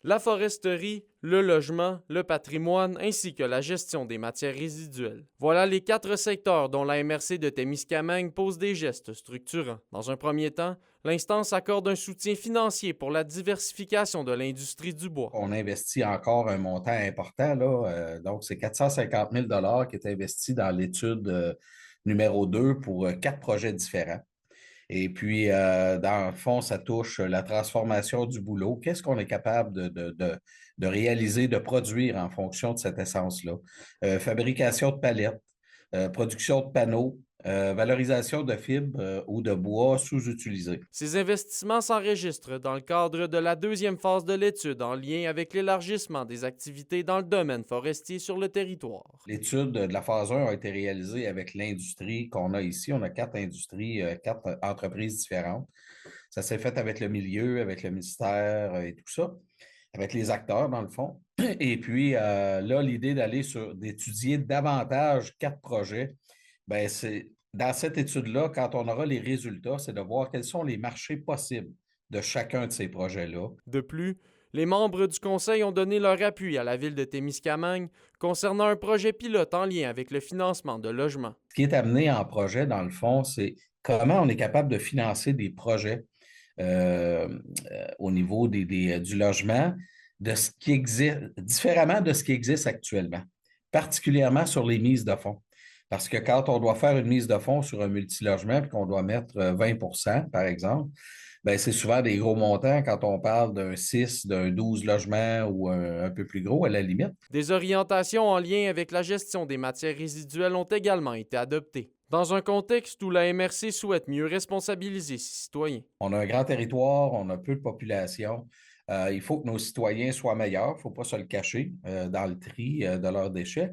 La foresterie, le logement, le patrimoine ainsi que la gestion des matières résiduelles. Voilà les 4 secteurs dont la MRC de Témiscamingue pose des gestes structurants. Dans un premier temps, l'instance accorde un soutien financier pour la diversification de l'industrie du bois. On investit encore un montant important, là, donc c'est 450 000 qui est investi dans l'étude numéro 2 pour 4 projets différents. Et puis, dans le fond, ça touche la transformation du boulot. Qu'est-ce qu'on est capable de réaliser, de produire en fonction de cette essence-là? Fabrication de palettes, production de panneaux, valorisation de fibres ou de bois sous-utilisés. Ces investissements s'enregistrent dans le cadre de la deuxième phase de l'étude en lien avec l'élargissement des activités dans le domaine forestier sur le territoire. L'étude de la phase 1 a été réalisée avec l'industrie qu'on a ici. On a 4 industries, 4 entreprises différentes. Ça s'est fait avec le milieu, avec le ministère et tout ça, avec les acteurs, dans le fond. Et puis, là, l'idée d'étudier davantage 4 projets, ben c'est dans cette étude-là, quand on aura les résultats, c'est de voir quels sont les marchés possibles de chacun de ces projets-là. De plus, les membres du conseil ont donné leur appui à la ville de Témiscamingue concernant un projet pilote en lien avec le financement de logements. Ce qui est amené en projet, dans le fond, c'est comment on est capable de financer des projets au niveau du logement, de ce qui existe, différemment de ce qui existe actuellement, particulièrement sur les mises de fonds. Parce que quand on doit faire une mise de fonds sur un multilogement et qu'on doit mettre 20 par exemple, ben c'est souvent des gros montants quand on parle d'un 6, d'un 12 logements ou un peu plus gros à la limite. Des orientations en lien avec la gestion des matières résiduelles ont également été adoptées, dans un contexte où la MRC souhaite mieux responsabiliser ses citoyens. On a un grand territoire, on a peu de population. Il faut que nos citoyens soient meilleurs, il ne faut pas se le cacher dans le tri de leurs déchets.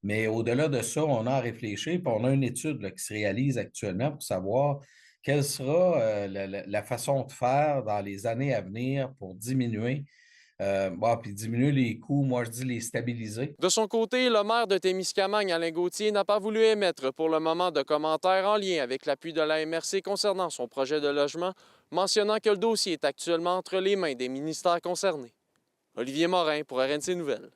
Mais au-delà de ça, on a à réfléchir, puis on a une étude là, qui se réalise actuellement pour savoir quelle sera la façon de faire dans les années à venir pour diminuer, puis diminuer les coûts, moi je dis les stabiliser. De son côté, le maire de Témiscamingue, Alain Gauthier, n'a pas voulu émettre pour le moment de commentaires en lien avec l'appui de la MRC concernant son projet de logement, mentionnant que le dossier est actuellement entre les mains des ministères concernés. Olivier Morin pour RNC Nouvelles.